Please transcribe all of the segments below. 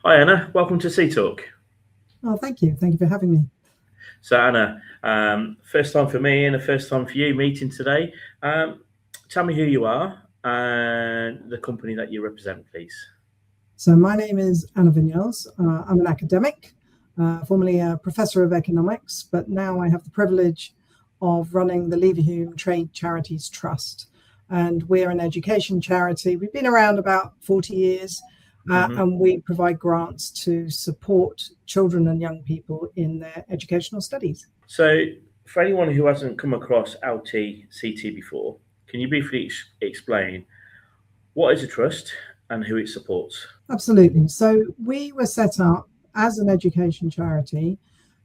Hi Anna, welcome to Sea Talk. Oh, thank you. Thank you for having me. So Anna, first time for me and the first time for you meeting today. Tell me who you are and the company that you represent, please. So my name is Anna Vignoles. I'm an academic, formerly a professor of economics, but now I have the privilege of running the Leverhulme Trade Charities Trust. And we're an education charity. We've been around about 40 years. And we provide grants to support children and young people in their educational studies. So for anyone who hasn't come across LTCT before, can you briefly explain what is a trust and who it supports? Absolutely. So we were set up as an education charity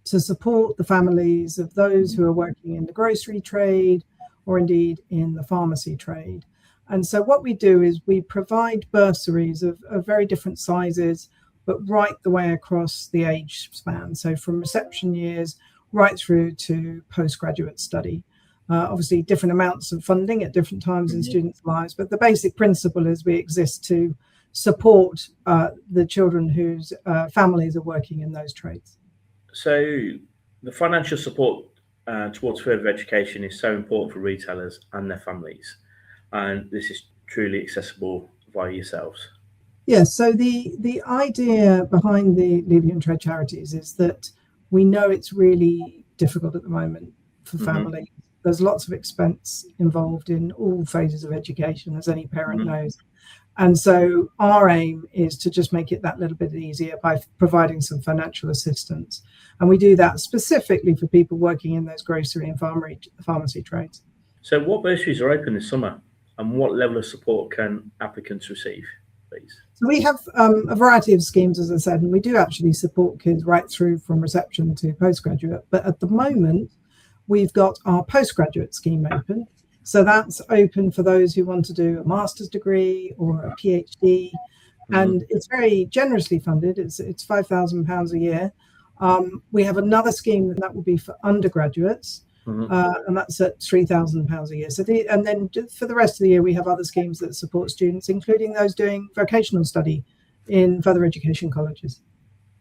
to support the families of those who are working in the grocery trade or indeed in the pharmacy trade. And so what we do is we provide bursaries of very different sizes, but right the way across the age span. So from reception years right through to postgraduate study. Obviously, different amounts of funding at different times in students' lives, but the basic principle is we exist to support the children whose families are working in those trades. So the financial support towards further education is so important for retailers and their families. And this is truly accessible via yourselves. Yes, so the idea behind the Leverhulme Trade Charities is that we know it's really difficult at the moment for families. There's lots of expense involved in all phases of education, as any parent knows. And so our aim is to just make it that little bit easier by providing some financial assistance. And we do that specifically for people working in those grocery and pharmacy trades. So what bursaries are open this summer? And what level of support can applicants receive, please? So we have a variety of schemes, as I said, and we do actually support kids right through from reception to postgraduate. But at the moment, we've got our postgraduate scheme open. So that's open for those who want to do a master's degree or a PhD. And it's very generously funded. It's £5,000 a year. We have another scheme that will be for undergraduates. And that's at £3,000 a year. So and then for the rest of the year, we have other schemes that support students, including those doing vocational study in further education colleges.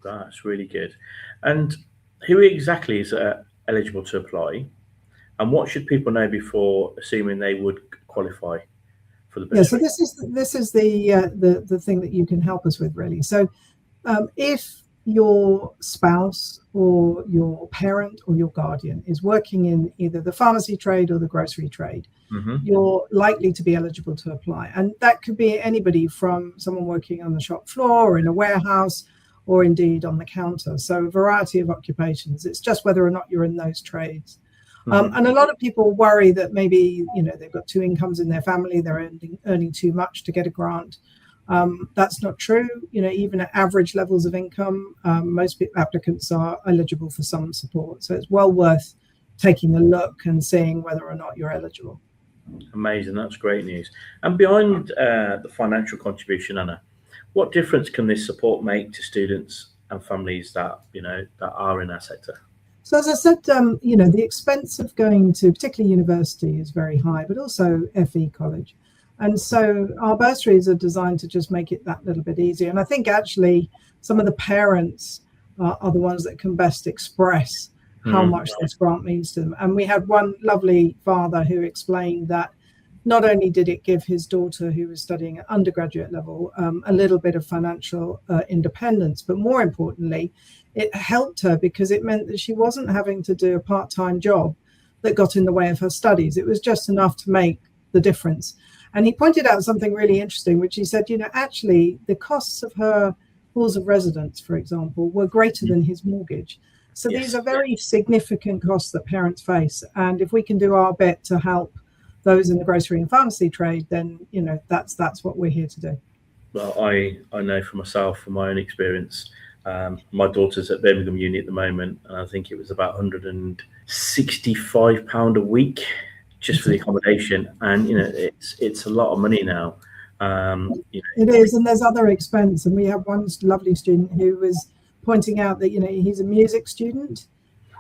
That's really good. And who exactly is eligible to apply? And what should people know before assuming they would qualify for the bursary? Yeah, so this is the thing that you can help us with, really. So if your spouse or your parent or your guardian is working in either the pharmacy trade or the grocery trade, you're likely to be eligible to apply. And that could be anybody from someone working on the shop floor or in a warehouse or indeed on the counter. So a variety of occupations. It's just whether or not you're in those trades. And a lot of people worry that maybe, they've got two incomes in their family, they're earning too much to get a grant. That's not true. Even at average levels of income, most applicants are eligible for some support. So it's well worth taking a look and seeing whether or not you're eligible. Amazing. That's great news. And behind the financial contribution, Anna, what difference can this support make to students and families that are in our sector? So as I said, the expense of going to particularly university is very high, but also FE college. And so our bursaries are designed to just make it that little bit easier. And I think actually some of the parents are the ones that can best express how much this grant means to them. And we had one lovely father who explained that not only did it give his daughter, who was studying at undergraduate level, a little bit of financial independence, but more importantly, it helped her because it meant that she wasn't having to do a part-time job that got in the way of her studies. It was just enough to make the difference. And he pointed out something really interesting, which he said, actually, the costs of her halls of residence, for example, were greater than his mortgage. So these are very significant costs that parents face. And if we can do our bit to help those in the grocery and pharmacy trade, then, that's what we're here to do. Well, I know for myself, from my own experience, my daughter's at Birmingham Uni at the moment, and I think it was about £165 a week just for the accommodation, and it's a lot of money now. It is, and there's other expense. And we have one lovely student who was pointing out that he's a music student,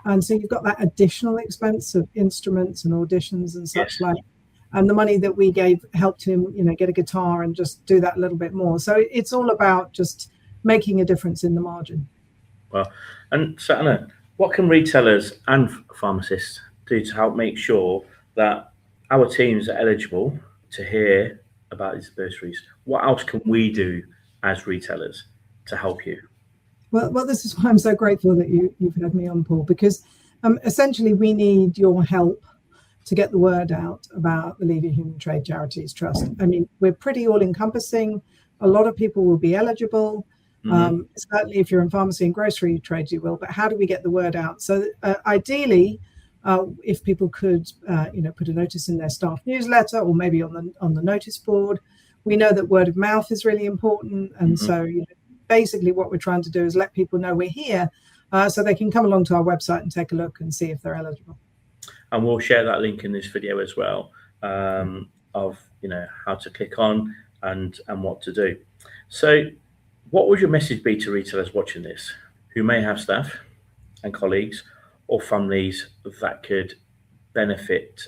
and so you've got that additional expense of instruments and auditions and such like. And the money that we gave helped him, get a guitar and just do that a little bit more. So it's all about just making a difference in the margin. Well, and so Anna, what can retailers and pharmacists do to help make sure that our teams are eligible to hear about these bursaries? What else can we do as retailers to help you? Well, this is why I'm so grateful that you've had me on, Paul, because essentially we need your help to get the word out about the Leverhulme Trade Charities Trust. I mean, we're pretty all-encompassing. A lot of people will be eligible. Certainly if you're in pharmacy and grocery trade, you will. But how do we get the word out? So ideally, if people could, put a notice in their staff newsletter or maybe on the notice board. We know that word of mouth is really important. And so basically what we're trying to do is let people know we're here so they can come along to our website and take a look and see if they're eligible. And we'll share that link in this video as well of how to click on and what to do. So what would your message be to retailers watching this who may have staff and colleagues or families that could benefit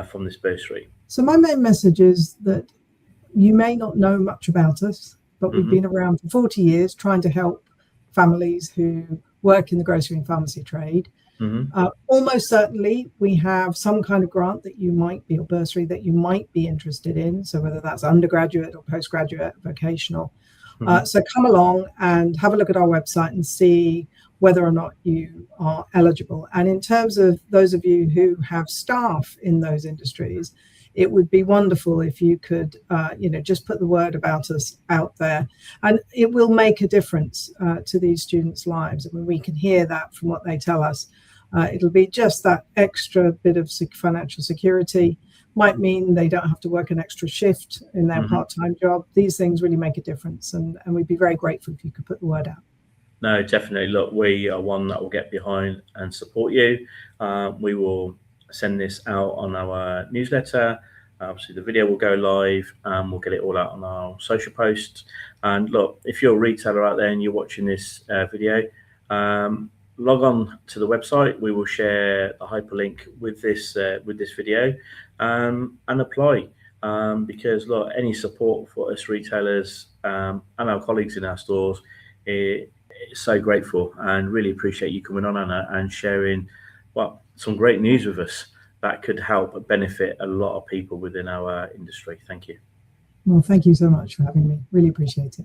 from this bursary? So my main message is that you may not know much about us, but we've been around for 40 years trying to help families who work in the grocery and pharmacy trade. Almost certainly we have some kind of grant that you might be, or bursary that you might be interested in. So whether that's undergraduate or postgraduate, vocational. So come along and have a look at our website and see whether or not you are eligible. And in terms of those of you who have staff in those industries, it would be wonderful if you could, just put the word about us out there, and it will make a difference to these students' lives. I mean, we can hear that from what they tell us. It'll be just that extra bit of financial security. Might mean they don't have to work an extra shift in their part-time job. These things really make a difference, and we'd be very grateful if you could put the word out. No, definitely. Look, we are one that will get behind and support you. We will send this out on our newsletter. Obviously, the video will go live. We'll get it all out on our social posts. And look, if you're a retailer out there and you're watching this video, log on to the website. We will share a hyperlink with this video and apply. Because look, any support for us retailers and our colleagues in our stores, it's so grateful, and really appreciate you coming on, Anna, and sharing some great news with us that could help benefit a lot of people within our industry. Thank you. Well, thank you so much for having me. Really appreciate it.